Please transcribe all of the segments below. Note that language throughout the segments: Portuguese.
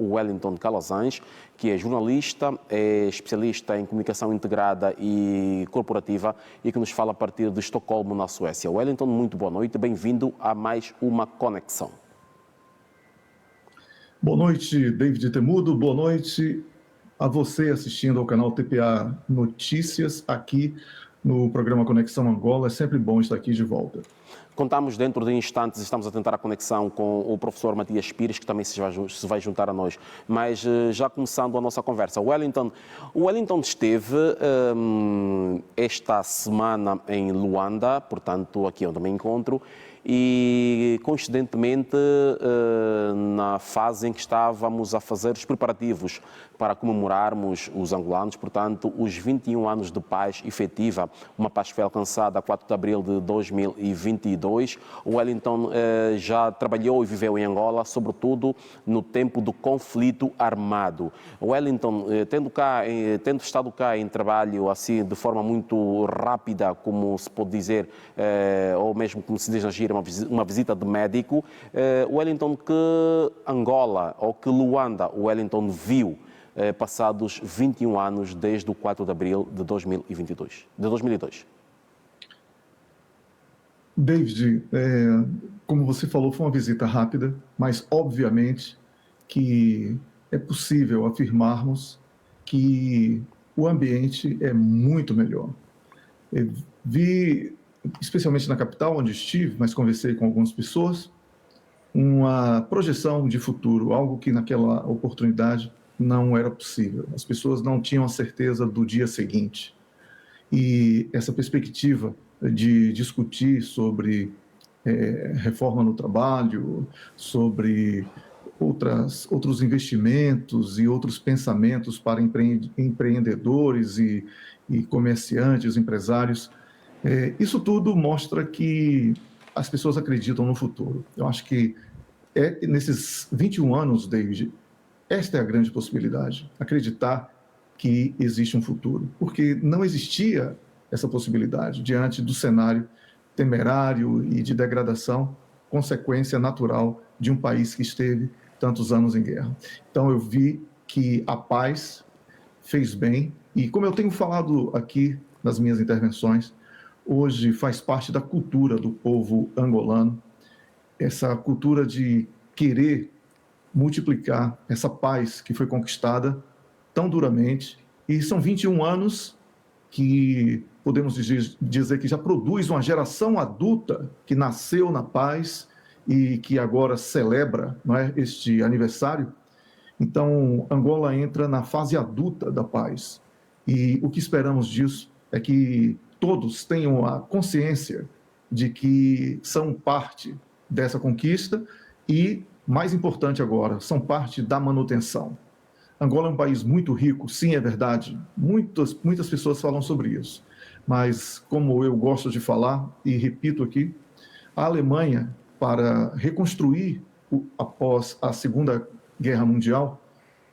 o Wellington Calazans, que é jornalista, é especialista em comunicação integrada e corporativa e que nos fala a partir de Estocolmo, na Suécia. Wellington, muito boa noite, bem-vindo a mais uma Conexão. Boa noite, David Temudo, boa noite a você assistindo ao canal TPA Notícias aqui no programa Conexão Angola. É sempre bom estar aqui de volta. Contamos dentro de instantes, estamos a tentar a conexão com o professor Matias Pires, que também se vai juntar a nós. Mas já começando a nossa conversa, o Wellington esteve esta semana em Luanda, portanto aqui onde me encontro, e coincidentemente na fase em que estávamos a fazer os preparativos para comemorarmos os angolanos, portanto os 21 anos de paz efetiva, uma paz que foi alcançada a 4 de abril de 2022. O Wellington já trabalhou e viveu em Angola, sobretudo no tempo do conflito armado. O Wellington, tendo estado cá em trabalho assim de forma muito rápida, como se pode dizer, ou mesmo como se diz na gíria, uma visita de médico, o Wellington, que Angola ou que Luanda o Wellington viu passados 21 anos desde o 4 de abril de 2022, de 2002? David, como você falou, foi uma visita rápida, mas obviamente que é possível afirmarmos que o ambiente é muito melhor. Eu vi, especialmente na capital, onde estive, mas conversei com algumas pessoas, uma projeção de futuro, algo que naquela oportunidade não era possível. As pessoas não tinham a certeza do dia seguinte. E essa perspectiva de discutir sobre reforma no trabalho, sobre outros investimentos e outros pensamentos para empreendedores e comerciantes, empresários, isso tudo mostra que as pessoas acreditam no futuro. Eu acho que nesses 21 anos, David, esta é a grande possibilidade, acreditar que existe um futuro, porque não existia essa possibilidade diante do cenário temerário e de degradação, consequência natural de um país que esteve tantos anos em guerra. Então eu vi que a paz fez bem e, como eu tenho falado aqui nas minhas intervenções, hoje faz parte da cultura do povo angolano, essa cultura de querer multiplicar essa paz que foi conquistada tão duramente. E são 21 anos que podemos dizer que já produz uma geração adulta que nasceu na paz e que agora celebra, não é, este aniversário. Então, Angola entra na fase adulta da paz. E o que esperamos disso é que todos tenham a consciência de que são parte dessa conquista e, mais importante agora, são parte da manutenção. Angola é um país muito rico, sim, é verdade. Muitas pessoas falam sobre isso. Mas, como eu gosto de falar, e repito aqui, a Alemanha, para reconstruir após a Segunda Guerra Mundial,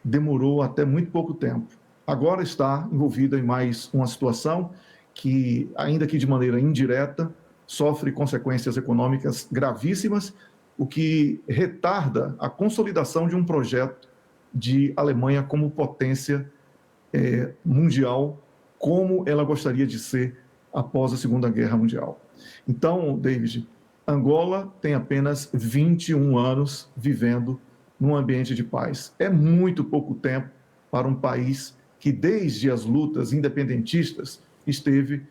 demorou até muito pouco tempo. Agora está envolvida em mais uma situação que, ainda que de maneira indireta, sofre consequências econômicas gravíssimas, o que retarda a consolidação de um projeto de Alemanha como potência mundial, como ela gostaria de ser após a Segunda Guerra Mundial. Então, David, Angola tem apenas 21 anos vivendo num ambiente de paz. É muito pouco tempo para um país que, desde as lutas independentistas, esteve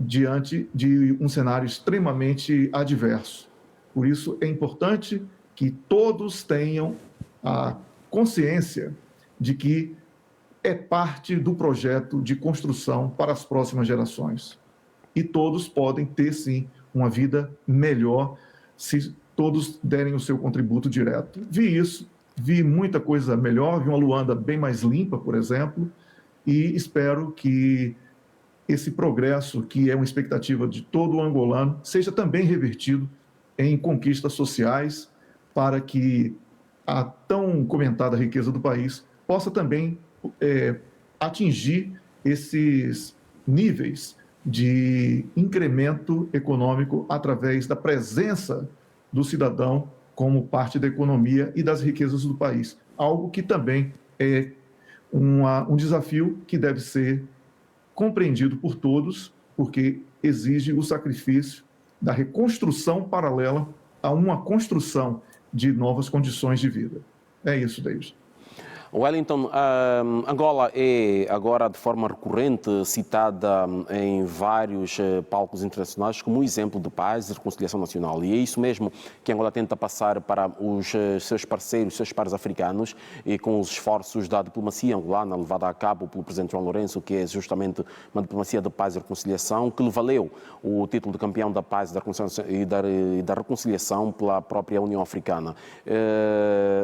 diante de um cenário extremamente adverso. Por isso, é importante que todos tenham a consciência de que é parte do projeto de construção para as próximas gerações. E todos podem ter, sim, uma vida melhor se todos derem o seu contributo direto. Vi isso, vi muita coisa melhor, vi uma Luanda bem mais limpa, por exemplo, e espero que esse progresso, que é uma expectativa de todo o angolano, seja também revertido em conquistas sociais para que a tão comentada riqueza do país possa também atingir esses níveis de incremento econômico através da presença do cidadão como parte da economia e das riquezas do país. algo que também é um desafio que deve ser compreendido por todos, porque exige o sacrifício da reconstrução paralela a uma construção de novas condições de vida. É isso, David. Wellington, Angola é agora de forma recorrente citada em vários palcos internacionais como exemplo de paz e reconciliação nacional. E é isso mesmo que Angola tenta passar para os seus parceiros, seus pares africanos, e com os esforços da diplomacia angolana levada a cabo pelo presidente João Lourenço, que é justamente uma diplomacia de paz e reconciliação, que lhe valeu o título de campeão da paz e da reconciliação pela própria União Africana.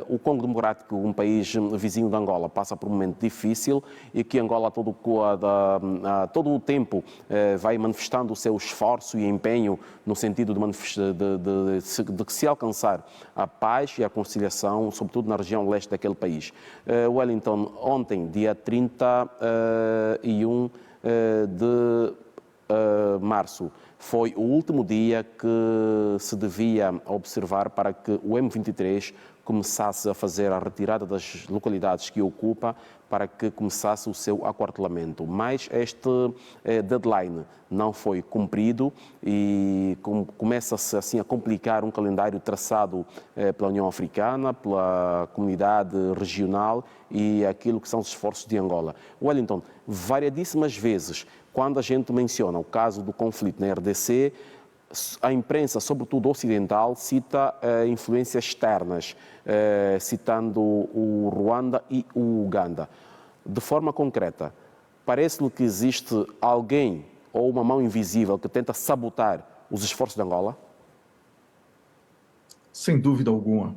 O Congo Democrático, um país vizinho de Angola, passa por um momento difícil e que Angola todo o tempo vai manifestando o seu esforço e empenho no sentido de se alcançar a paz e a reconciliação, sobretudo na região leste daquele país. Wellington, ontem, dia 31 de março, foi o último dia que se devia observar para que o M23 começasse a fazer a retirada das localidades que ocupa, para que começasse o seu aquartelamento. Mas este deadline não foi cumprido e começa-se assim a complicar um calendário traçado pela União Africana, pela comunidade regional e aquilo que são os esforços de Angola. Wellington, variadíssimas vezes, quando a gente menciona o caso do conflito na RDC, a imprensa, sobretudo ocidental, cita influências externas, citando o Ruanda e o Uganda. De forma concreta, parece-lhe que existe alguém ou uma mão invisível que tenta sabotar os esforços de Angola? Sem dúvida alguma.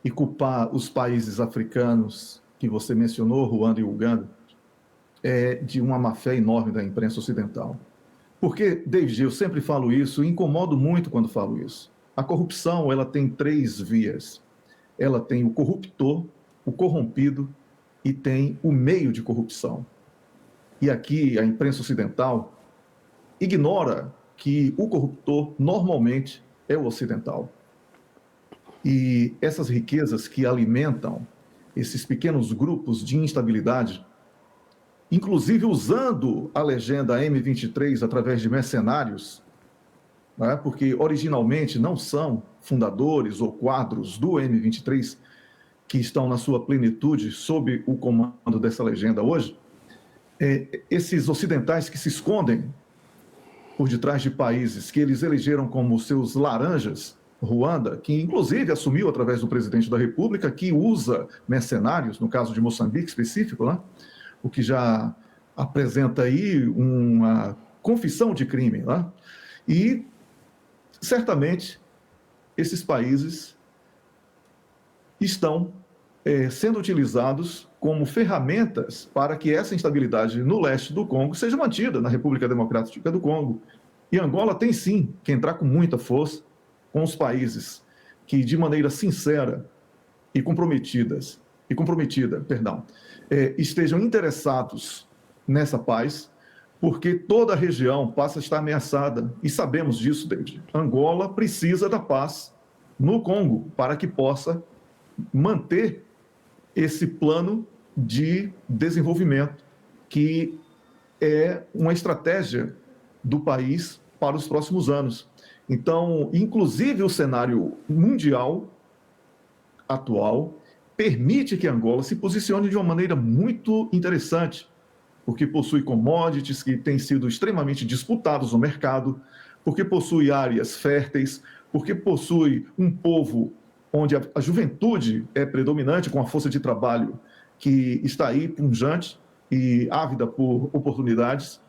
E culpar os países africanos que você mencionou, Ruanda e Uganda, é de uma má-fé enorme da imprensa ocidental. Porque, David, eu sempre falo isso e incomodo muito quando falo isso. A corrupção, ela tem 3 vias. Ela tem o corruptor, o corrompido e tem o meio de corrupção. E aqui a imprensa ocidental ignora que o corruptor normalmente é o ocidental. E essas riquezas que alimentam esses pequenos grupos de instabilidade, inclusive usando a legenda M23 através de mercenários, né, porque originalmente não são fundadores ou quadros do M23 que estão na sua plenitude sob o comando dessa legenda hoje, esses ocidentais que se escondem por detrás de países que eles elegeram como seus laranjas, Ruanda, que inclusive assumiu através do presidente da República, que usa mercenários, no caso de Moçambique específico, né? O que já apresenta aí uma confissão de crime. Né? E, certamente, esses países estão sendo utilizados como ferramentas para que essa instabilidade no leste do Congo seja mantida na República Democrática do Congo. E Angola tem, sim, que entrar com muita força com os países que, de maneira sincera e comprometida, estejam interessados nessa paz, porque toda a região passa a estar ameaçada. E sabemos disso, David. Angola precisa da paz no Congo para que possa manter esse plano de desenvolvimento, que é uma estratégia do país para os próximos anos. Então, inclusive o cenário mundial atual permite que Angola se posicione de uma maneira muito interessante, porque possui commodities que têm sido extremamente disputados no mercado, porque possui áreas férteis, porque possui um povo onde a juventude é predominante, com a força de trabalho que está aí pujante e ávida por oportunidades.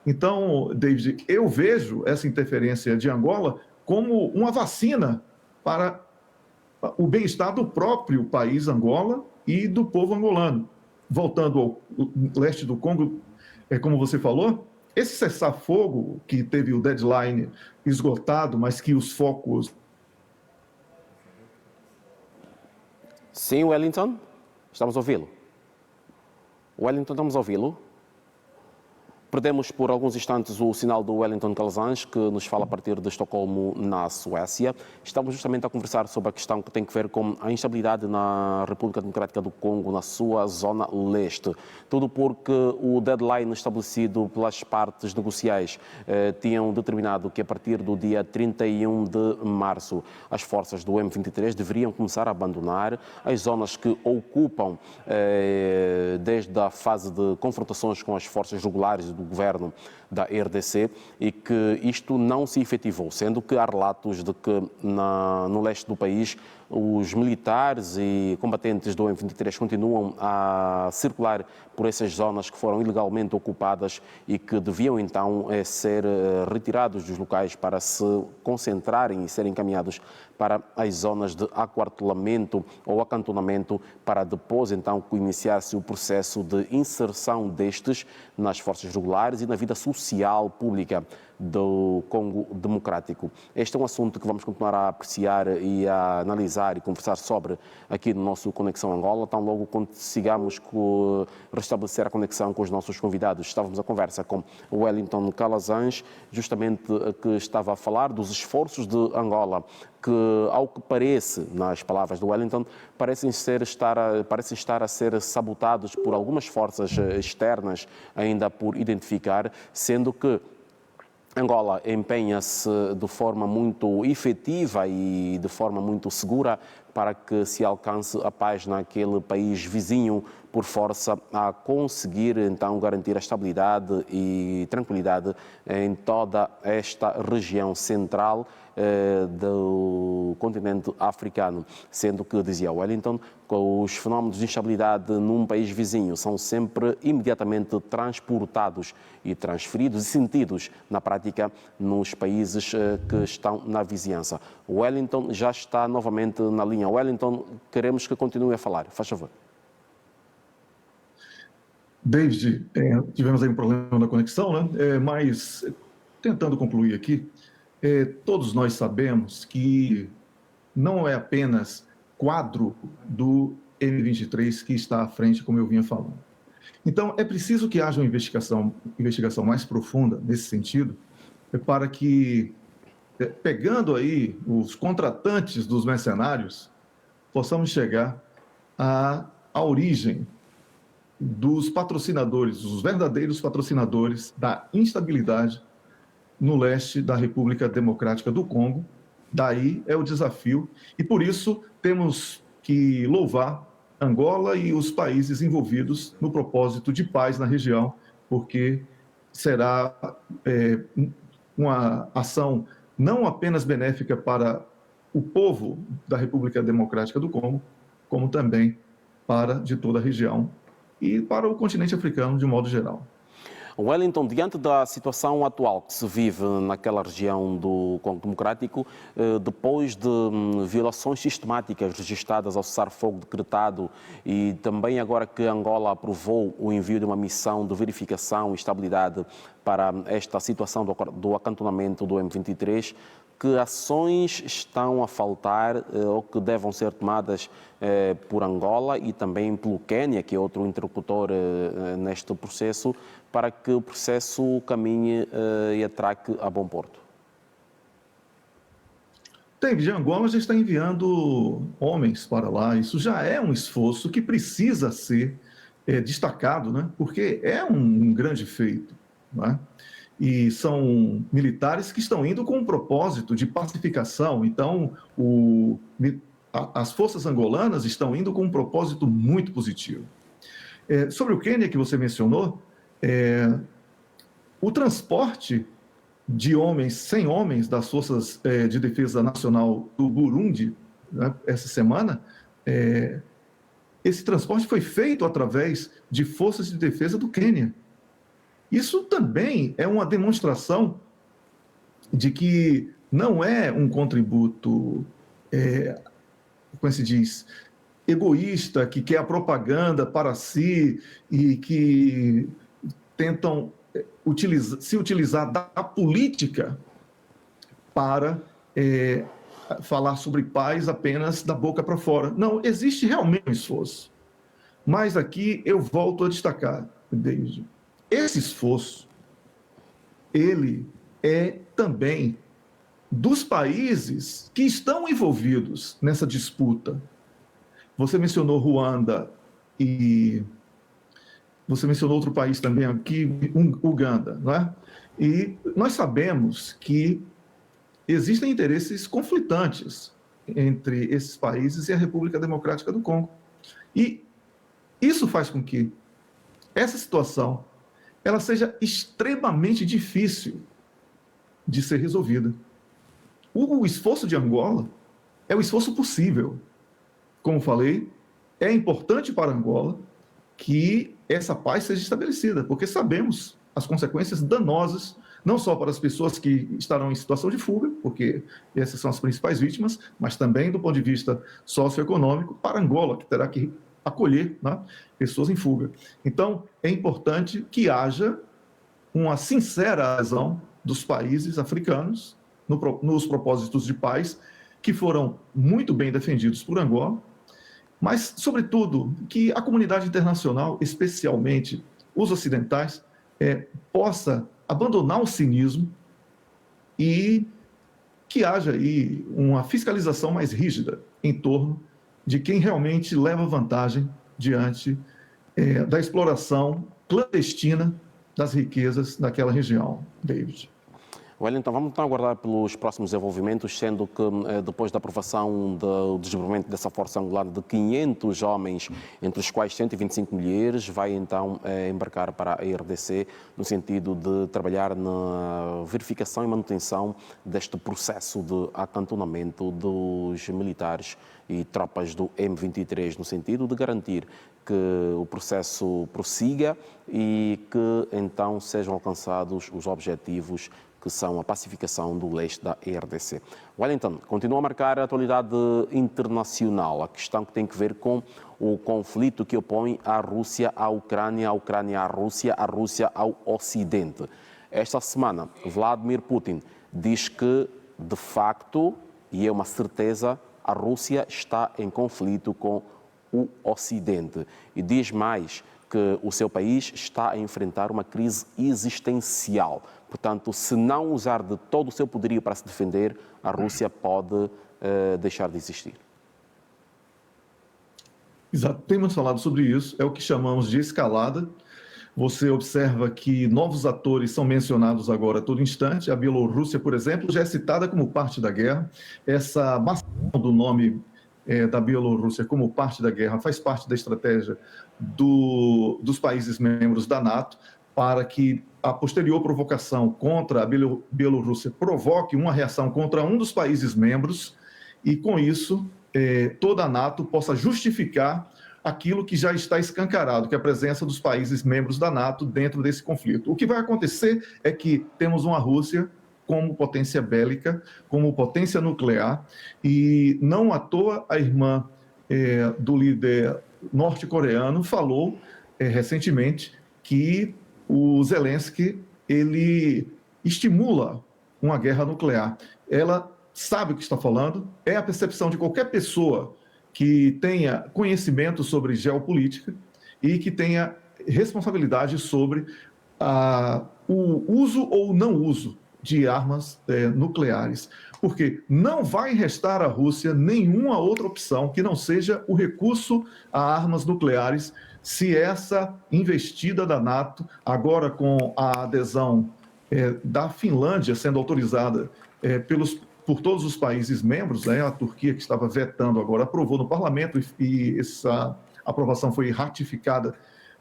Então, David, eu vejo essa interferência de Angola como uma vacina para o bem-estar do próprio país Angola e do povo angolano. Voltando ao leste do Congo, como você falou, esse cessar-fogo que teve o deadline esgotado, mas que os focos... Sim, Wellington, estamos a ouvi-lo. Wellington, estamos a ouvi-lo. Perdemos por alguns instantes o sinal do Wellington Calazans, que nos fala a partir de Estocolmo, na Suécia. Estamos justamente a conversar sobre a questão que tem a ver com a instabilidade na República Democrática do Congo, na sua zona leste. Tudo porque o deadline estabelecido pelas partes negociais tinham determinado que a partir do dia 31 de março as forças do M23 deveriam começar a abandonar as zonas que ocupam desde a fase de confrontações com as forças regulares do governo da RDC e que isto não se efetivou, sendo que há relatos de que no leste do país os militares e combatentes do M23 continuam a circular por essas zonas que foram ilegalmente ocupadas e que deviam então ser retirados dos locais para se concentrarem e serem encaminhados para as zonas de aquartelamento ou acantonamento para depois então iniciar-se o processo de inserção destes nas forças regulares e na vida social pública do Congo Democrático. Este é um assunto que vamos continuar a apreciar e a analisar e conversar sobre aqui no nosso Conexão Angola, tão logo consigamos restabelecer a conexão com os nossos convidados. Estávamos a conversa com o Wellington Calazans, justamente que estava a falar dos esforços de Angola, que, ao que parece, nas palavras do Wellington, parecem estar a ser sabotados por algumas forças externas ainda por identificar, sendo que Angola empenha-se de forma muito efetiva e de forma muito segura para que se alcance a paz naquele país vizinho, por força a conseguir então garantir a estabilidade e tranquilidade em toda esta região central do continente africano, sendo que, dizia Wellington, que os fenómenos de instabilidade num país vizinho são sempre imediatamente transportados e transferidos e sentidos na prática nos países que estão na vizinhança. O Wellington já está novamente na linha. Wellington, queremos que continue a falar. Faz favor. David, tivemos aí um problema na conexão, né? Mas, tentando concluir aqui, todos nós sabemos que não é apenas quadro do M23 que está à frente, como eu vinha falando. Então, é preciso que haja uma investigação mais profunda nesse sentido, para que, pegando aí os contratantes dos mercenários, possamos chegar à origem dos patrocinadores, os verdadeiros patrocinadores da instabilidade no leste da República Democrática do Congo. Daí é o desafio e, por isso, temos que louvar Angola e os países envolvidos no propósito de paz na região, porque será uma ação não apenas benéfica para o povo da República Democrática do Congo, como também para de toda a região e para o continente africano de modo geral. Wellington, diante da situação atual que se vive naquela região do Congo Democrático, depois de violações sistemáticas registradas ao cessar-fogo decretado e também agora que Angola aprovou o envio de uma missão de verificação e estabilidade para esta situação do acantonamento do M23, que ações estão a faltar ou que devam ser tomadas por Angola e também pelo Quênia, que é outro interlocutor neste processo, para que o processo caminhe e atraque a bom porto? David, Angola já está enviando homens para lá. Isso já é um esforço que precisa ser destacado, né? Porque é um grande feito, né? E são militares que estão indo com um propósito de pacificação. Então, as forças angolanas estão indo com um propósito muito positivo. Sobre o Quênia que você mencionou, o transporte de homens, 100 homens das Forças de Defesa Nacional do Burundi, né, essa semana, esse transporte foi feito através de forças de defesa do Quênia. Isso também é uma demonstração de que não é um contributo, como se diz, egoísta, que quer a propaganda para si e que tentam se utilizar da política para falar sobre paz apenas da boca para fora. Não, existe realmente um esforço. Mas aqui eu volto a destacar, David, esse esforço ele é também dos países que estão envolvidos nessa disputa. Você mencionou Ruanda e você mencionou outro país também aqui, Uganda, não é? E nós sabemos que existem interesses conflitantes entre esses países e a República Democrática do Congo. E isso faz com que essa situação ela seja extremamente difícil de ser resolvida. O esforço de Angola é o esforço possível. Como falei, é importante para Angola que essa paz seja estabelecida, porque sabemos as consequências danosas, não só para as pessoas que estarão em situação de fuga, porque essas são as principais vítimas, mas também do ponto de vista socioeconômico para Angola, que terá que acolher, né, pessoas em fuga. Então, é importante que haja uma sincera adesão dos países africanos nos propósitos de paz, que foram muito bem defendidos por Angola, mas, sobretudo, que a comunidade internacional, especialmente os ocidentais, possa abandonar o cinismo e que haja aí uma fiscalização mais rígida em torno de quem realmente leva vantagem diante da exploração clandestina das riquezas daquela região, David. Então vamos então aguardar pelos próximos desenvolvimentos, sendo que depois da aprovação do desenvolvimento dessa força angolana de 500 homens, entre os quais 125 mulheres, vai então embarcar para a RDC no sentido de trabalhar na verificação e manutenção deste processo de acantonamento dos militares e tropas do M23, no sentido de garantir que o processo prossiga e que então sejam alcançados os objetivos que são a pacificação do leste da RDC. Wellington, continua a marcar a atualidade internacional, a questão que tem que ver com o conflito que opõe a Rússia à Ucrânia, a Ucrânia à Rússia, a Rússia ao Ocidente. Esta semana, Vladimir Putin diz que, de facto, e é uma certeza, a Rússia está em conflito com o Ocidente. E diz mais que o seu país está a enfrentar uma crise existencial. Portanto, se não usar de todo o seu poderio para se defender, a Rússia pode deixar de existir. Exato, temos falado sobre isso, é o que chamamos de escalada. Você observa que novos atores são mencionados agora a todo instante. A Bielorrússia, por exemplo, já é citada como parte da guerra. Essa massificação do nome da Bielorrússia como parte da guerra faz parte da estratégia dos países membros da NATO para que a posterior provocação contra a Bielorrússia provoque uma reação contra um dos países membros e, com isso, toda a NATO possa justificar aquilo que já está escancarado, que é a presença dos países membros da NATO dentro desse conflito. O que vai acontecer é que temos uma Rússia como potência bélica, como potência nuclear, e não à toa a irmã do líder norte-coreano falou recentemente que o Zelensky ele estimula uma guerra nuclear. Ela sabe o que está falando, é a percepção de qualquer pessoa que tenha conhecimento sobre geopolítica e que tenha responsabilidade sobre o uso ou não uso de armas nucleares, porque não vai restar à Rússia nenhuma outra opção que não seja o recurso a armas nucleares, se essa investida da NATO, agora com a adesão da Finlândia sendo autorizada por todos os países membros, a Turquia, que estava vetando agora, aprovou no parlamento e essa aprovação foi ratificada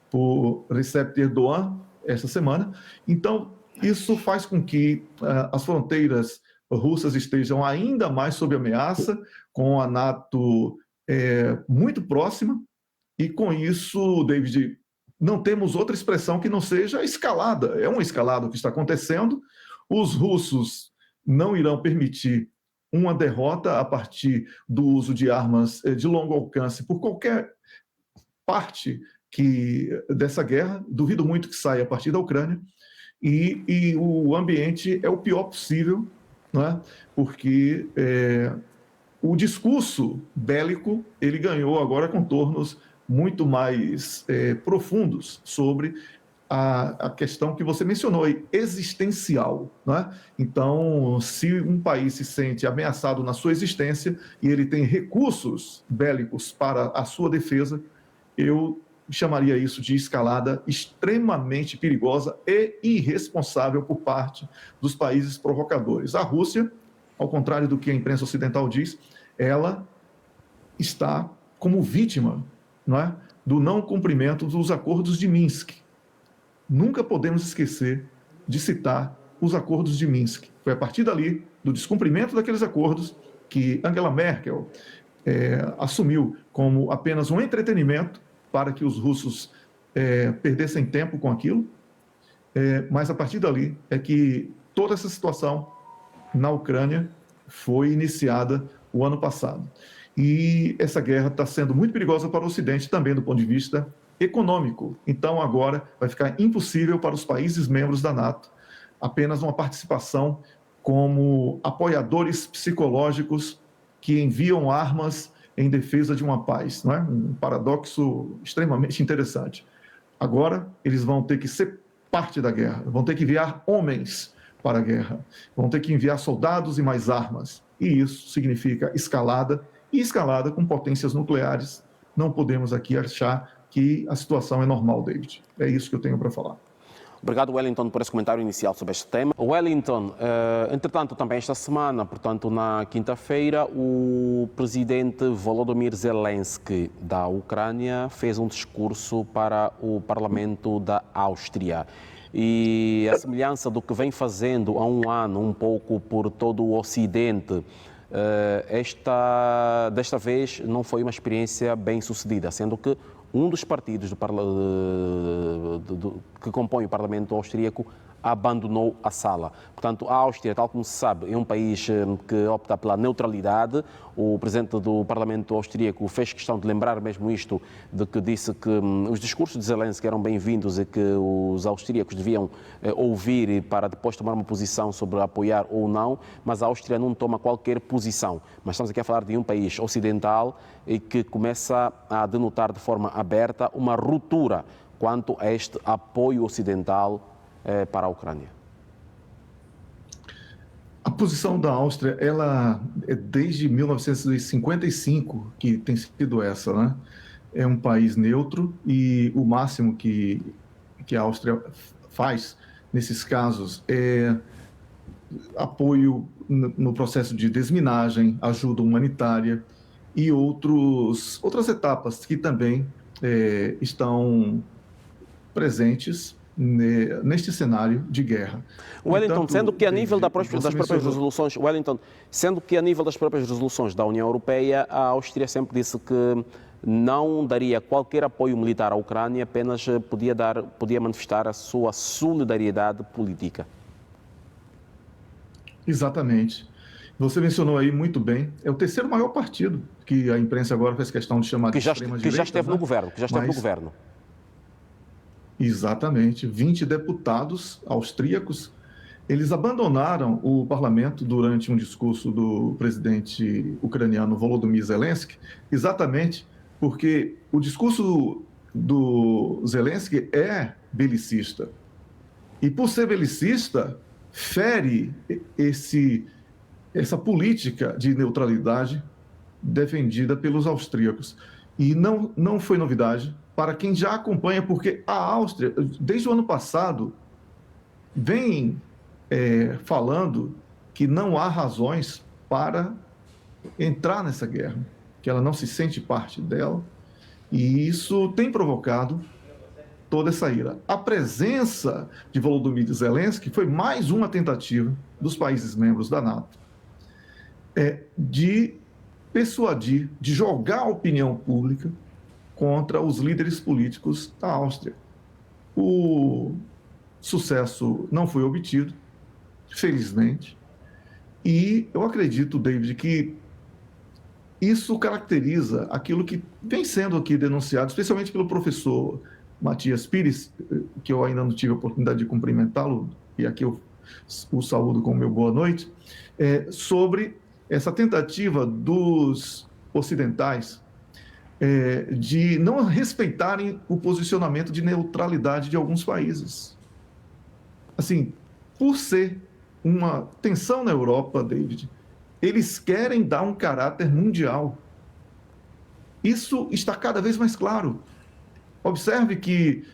por Recep Erdogan esta semana. Então, isso faz com que as fronteiras russas estejam ainda mais sob ameaça, com a NATO muito próxima, e com isso, David, não temos outra expressão que não seja escalada. É uma escalada o que está acontecendo. Os russos não irão permitir uma derrota a partir do uso de armas de longo alcance por qualquer parte dessa guerra. Duvido muito que saia a partir da Ucrânia. E o ambiente é o pior possível, né? Porque o discurso bélico ele ganhou agora contornos muito mais profundos sobre a questão que você mencionou aí, existencial. Né? Então, se um país se sente ameaçado na sua existência e ele tem recursos bélicos para a sua defesa, eu chamaria isso de escalada extremamente perigosa e irresponsável por parte dos países provocadores. A Rússia, ao contrário do que a imprensa ocidental diz, ela está como vítima, não é, do não cumprimento dos acordos de Minsk. Nunca podemos esquecer de citar os acordos de Minsk. Foi a partir dali, do descumprimento daqueles acordos, que Angela Merkel assumiu como apenas um entretenimento para que os russos perdessem tempo com aquilo. Mas a partir dali é que toda essa situação na Ucrânia foi iniciada o ano passado. E essa guerra está sendo muito perigosa para o Ocidente também do ponto de vista econômico. Então, agora vai ficar impossível para os países membros da NATO apenas uma participação como apoiadores psicológicos que enviam armas em defesa de uma paz. Não é? Um paradoxo extremamente interessante. Agora, eles vão ter que ser parte da guerra, vão ter que enviar homens para a guerra, vão ter que enviar soldados e mais armas. E isso significa escalada, e escalada com potências nucleares. Não podemos aqui achar que a situação é normal, David. É isso que eu tenho para falar. Obrigado, Wellington, por esse comentário inicial sobre este tema. Wellington, entretanto, também esta semana, portanto, na quinta-feira, o presidente Volodymyr Zelensky da Ucrânia fez um discurso para o Parlamento da Áustria. E a semelhança do que vem fazendo há um ano, um pouco por todo o Ocidente, desta vez não foi uma experiência bem sucedida, sendo que um dos partidos que compõe o Parlamento austríaco abandonou a sala. Portanto, a Áustria, tal como se sabe, é um país que opta pela neutralidade. O presidente do Parlamento austríaco fez questão de lembrar mesmo isto, de que disse que os discursos de Zelensky eram bem-vindos e que os austríacos deviam ouvir para depois tomar uma posição sobre apoiar ou não, mas a Áustria não toma qualquer posição. Mas estamos aqui a falar de um país ocidental e que começa a denotar de forma aberta uma ruptura quanto a este apoio ocidental para a Ucrânia. A posição da Áustria, ela é desde 1955 que tem sido essa, né? É um país neutro e o máximo que a Áustria faz nesses casos é apoio no processo de desminagem, ajuda humanitária e outras etapas que também estão presentes neste cenário de guerra. Wellington, sendo que a nível das próprias resoluções, Wellington, sendo que a nível das próprias resoluções da União Europeia, a Áustria sempre disse que não daria qualquer apoio militar à Ucrânia, apenas podia manifestar a sua solidariedade política. Exatamente. Você mencionou aí muito bem, é o terceiro maior partido que a imprensa agora faz questão de chamar de extrema-direita. Que já esteve no governo, Exatamente. 20 deputados austríacos, eles abandonaram o parlamento durante um discurso do presidente ucraniano Volodymyr Zelensky, exatamente porque o discurso do Zelensky é belicista. E por ser belicista, fere essa política de neutralidade defendida pelos austríacos. E não foi novidade para quem já acompanha, porque a Áustria, desde o ano passado, vem falando que não há razões para entrar nessa guerra, que ela não se sente parte dela, e isso tem provocado toda essa ira. A presença de Volodymyr Zelensky foi mais uma tentativa dos países membros da NATO de persuadir, de jogar a opinião pública contra os líderes políticos da Áustria. O sucesso não foi obtido, felizmente, e eu acredito, David, que isso caracteriza aquilo que vem sendo aqui denunciado, especialmente pelo professor Matias Pires, que eu ainda não tive a oportunidade de cumprimentá-lo, e aqui eu o saúdo com o meu boa noite, sobre essa tentativa dos ocidentais de não respeitarem o posicionamento de neutralidade de alguns países. Assim, por ser uma tensão na Europa, David, eles querem dar um caráter mundial. Isso está cada vez mais claro. Observe que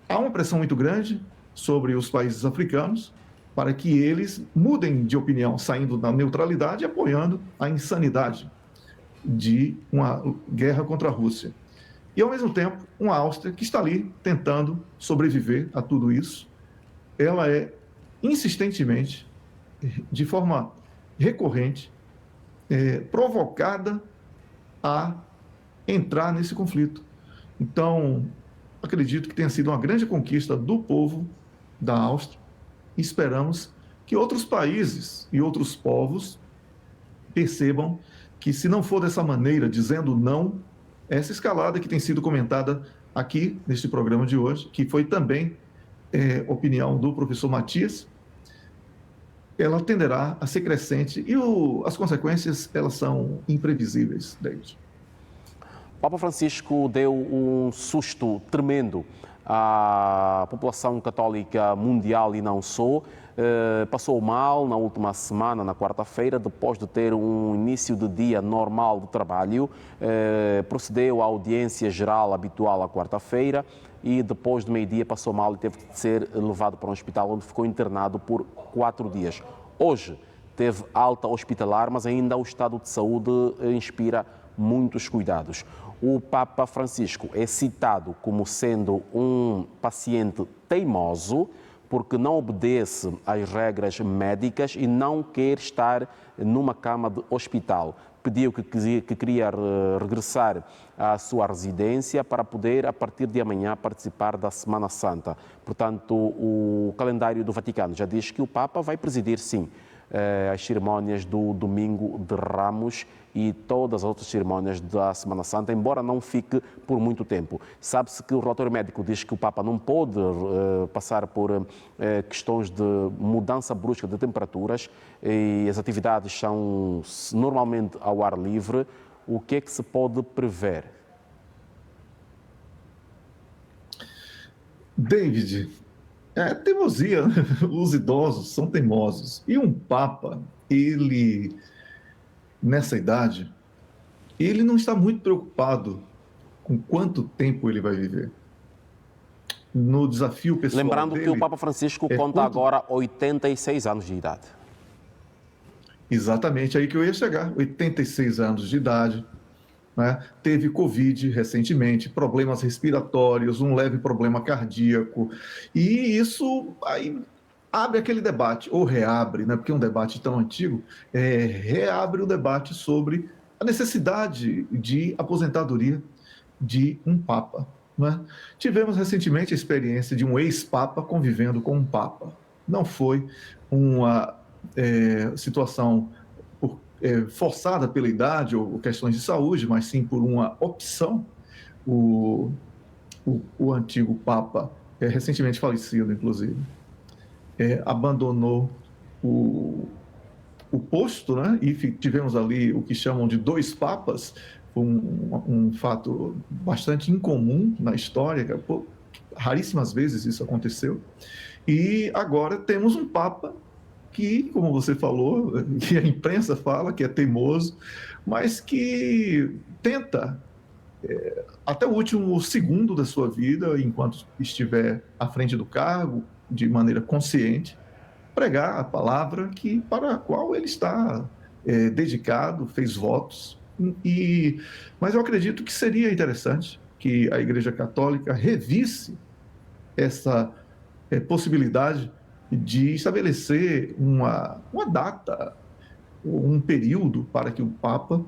há uma pressão muito grande sobre os países africanos para que eles mudem de opinião, saindo da neutralidade e apoiando a insanidade de uma guerra contra a Rússia. E, ao mesmo tempo, uma Áustria que está ali tentando sobreviver a tudo isso. Ela é insistentemente, de forma recorrente, provocada a entrar nesse conflito. Então, acredito que tenha sido uma grande conquista do povo da Áustria e esperamos que outros países e outros povos percebam que, se não for dessa maneira, dizendo não, essa escalada que tem sido comentada aqui neste programa de hoje, que foi também opinião do professor Matias, ela tenderá a ser crescente e as consequências, elas são imprevisíveis, David. Papa Francisco deu um susto tremendo à população católica mundial e não só. Passou mal na última semana, na quarta-feira, depois de ter um início de dia normal de trabalho. Procedeu à audiência geral habitual à quarta-feira e depois do meio-dia passou mal e teve de ser levado para um hospital onde ficou internado por 4 dias. Hoje teve alta hospitalar, mas ainda o estado de saúde inspira muitos cuidados. O Papa Francisco é citado como sendo um paciente teimoso, porque não obedece às regras médicas e não quer estar numa cama de hospital. Pediu que queria regressar à sua residência para poder, a partir de amanhã, participar da Semana Santa. Portanto, o calendário do Vaticano já diz que o Papa vai presidir, sim, as cerimônias do Domingo de Ramos e todas as outras cerimônias da Semana Santa, embora não fique por muito tempo. Sabe-se que o relatório médico diz que o Papa não pode passar por questões de mudança brusca de temperaturas e as atividades são normalmente ao ar livre. O que é que se pode prever? David, teimosia, os idosos são teimosos. E um Papa, ele, nessa idade, ele não está muito preocupado com quanto tempo ele vai viver. No desafio pessoal Lembrando dele, que o Papa Francisco conta agora 86 anos de idade. Exatamente, aí que eu ia chegar, 86 anos de idade, né? Teve Covid recentemente, problemas respiratórios, um leve problema cardíaco, e isso aí abre aquele debate, ou reabre, né? Porque é um debate tão antigo, reabre o debate sobre a necessidade de aposentadoria de um Papa. Né? Tivemos recentemente a experiência de um ex-Papa convivendo com um Papa. Não foi uma situação forçada pela idade ou questões de saúde, mas sim por uma opção. O antigo Papa, recentemente falecido, inclusive, abandonou o posto, né? E tivemos ali o que chamam de 2 papas, um fato bastante incomum na história, raríssimas vezes isso aconteceu. E agora temos um Papa que, como você falou, que a imprensa fala que é teimoso, mas que tenta, até o último segundo da sua vida, enquanto estiver à frente do cargo, de maneira consciente, pregar a palavra para a qual ele está dedicado, fez votos. Mas eu acredito que seria interessante que a Igreja Católica revisse essa possibilidade de estabelecer uma data, um período para que o Papa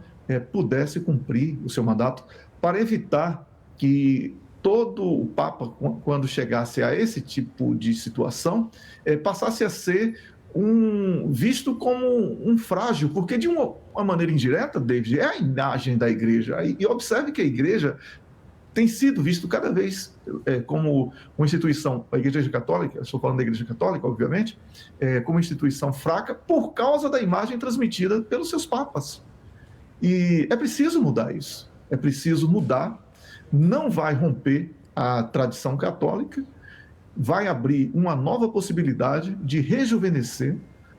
pudesse cumprir o seu mandato, para evitar que todo o Papa, quando chegasse a esse tipo de situação, passasse a ser visto como um frágil, porque de uma maneira indireta, David, é a imagem da Igreja. E observe que a Igreja tem sido visto cada vez como uma instituição, a Igreja Católica, estou falando da Igreja Católica, obviamente, como uma instituição fraca por causa da imagem transmitida pelos seus papas. E é preciso mudar isso. é preciso mudar, não vai romper a tradição católica, vai abrir uma nova possibilidade de rejuvenescer,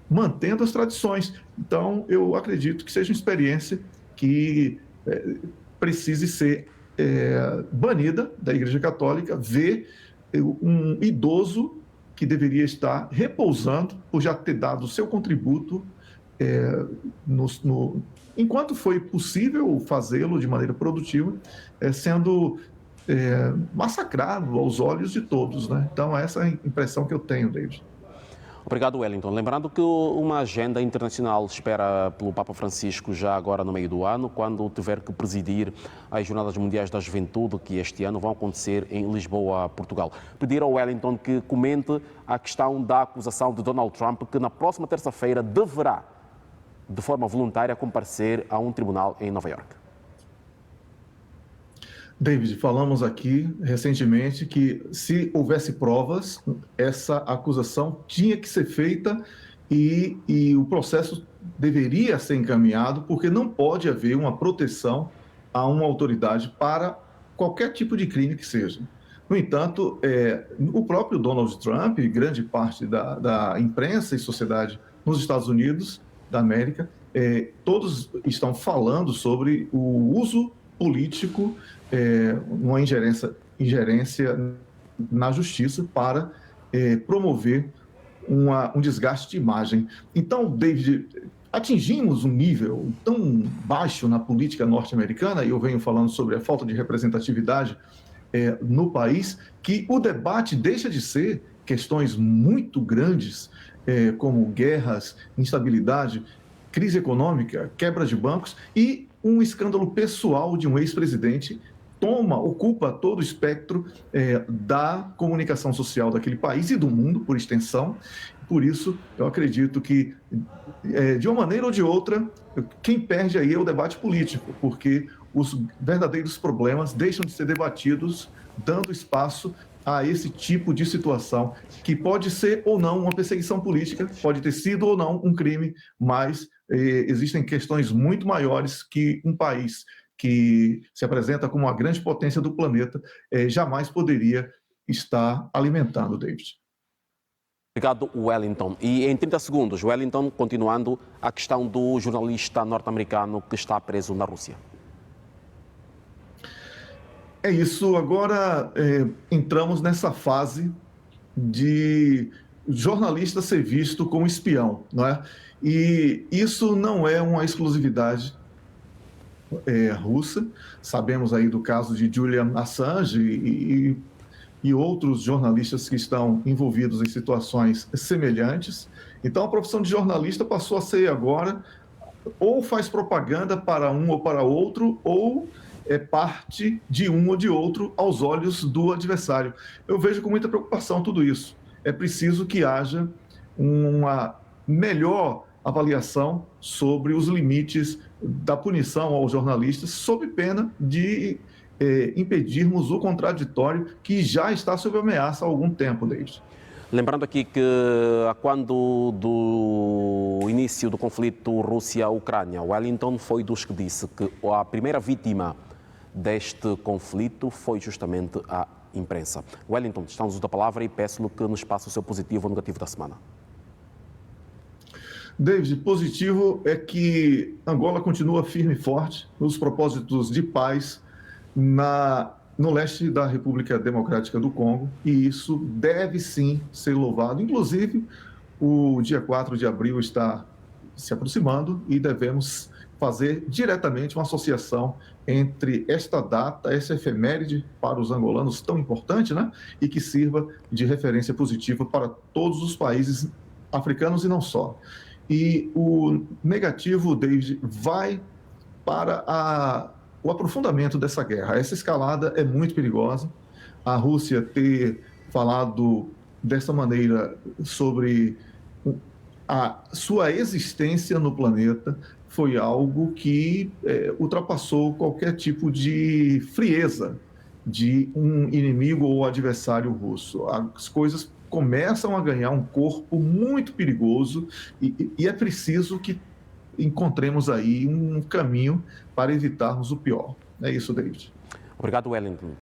mantendo as tradições. Então, eu acredito que seja uma experiência que precise ser banida da Igreja Católica, ver um idoso que deveria estar repousando por já ter dado o seu contributo enquanto foi possível fazê-lo de maneira produtiva, sendo massacrado aos olhos de todos, né? Então, essa é a impressão que eu tenho, David. Obrigado, Wellington. Lembrando que uma agenda internacional espera pelo Papa Francisco já agora no meio do ano, quando tiver que presidir as Jornadas Mundiais da Juventude, que este ano vão acontecer em Lisboa, Portugal. Pedir ao Wellington que comente a questão da acusação de Donald Trump, que na próxima terça-feira deverá, de forma voluntária, comparecer a um tribunal em Nova Iorque. David, falamos aqui recentemente que se houvesse provas, essa acusação tinha que ser feita e o processo deveria ser encaminhado, porque não pode haver uma proteção a uma autoridade para qualquer tipo de crime que seja. No entanto, o próprio Donald Trump e grande parte da imprensa e sociedade nos Estados Unidos da América, todos estão falando sobre o uso político, uma ingerência na justiça para promover um desgaste de imagem. Então, David, atingimos um nível tão baixo na política norte-americana, e eu venho falando sobre a falta de representatividade no país, que o debate deixa de ser questões muito grandes, como guerras, instabilidade, crise econômica, quebra de bancos e um escândalo pessoal de um ex-presidente ocupa todo o espectro da comunicação social daquele país e do mundo, por extensão. Por isso, eu acredito que, de uma maneira ou de outra, quem perde aí é o debate político, porque os verdadeiros problemas deixam de ser debatidos, dando espaço a esse tipo de situação, que pode ser ou não uma perseguição política, pode ter sido ou não um crime, mas existem questões muito maiores que um país que se apresenta como uma grande potência do planeta jamais poderia estar alimentando, David. Obrigado, Wellington. E em 30 segundos, Wellington, continuando a questão do jornalista norte-americano que está preso na Rússia. É isso. Agora entramos nessa fase de jornalista ser visto como espião, não é? E isso não é uma exclusividade russa. Sabemos aí do caso de Julian Assange e outros jornalistas que estão envolvidos em situações semelhantes. Então, a profissão de jornalista passou a ser agora ou faz propaganda para um ou para outro, ou é parte de um ou de outro aos olhos do adversário. Eu vejo com muita preocupação tudo isso. É preciso que haja uma melhor avaliação sobre os limites da punição aos jornalistas, sob pena de impedirmos o contraditório que já está sob ameaça há algum tempo, David. Lembrando aqui que, quando do início do conflito Rússia-Ucrânia, Wellington foi dos que disse que a primeira vítima deste conflito foi justamente a imprensa. Wellington, estamos da palavra e peço-lhe que nos passe o seu positivo ou negativo da semana. David, positivo é que Angola continua firme e forte nos propósitos de paz no leste da República Democrática do Congo, e isso deve sim ser louvado. Inclusive, o dia 4 de abril está se aproximando e devemos fazer diretamente uma associação entre esta data, essa efeméride para os angolanos tão importante, né? E que sirva de referência positiva para todos os países africanos e não só. E o negativo, David, vai para o aprofundamento dessa guerra. Essa escalada é muito perigosa. A Rússia ter falado dessa maneira sobre a sua existência no planeta foi algo que ultrapassou qualquer tipo de frieza de um inimigo ou adversário russo. As coisas começam a ganhar um corpo muito perigoso e é preciso que encontremos aí um caminho para evitarmos o pior. É isso, David. Obrigado, Wellington.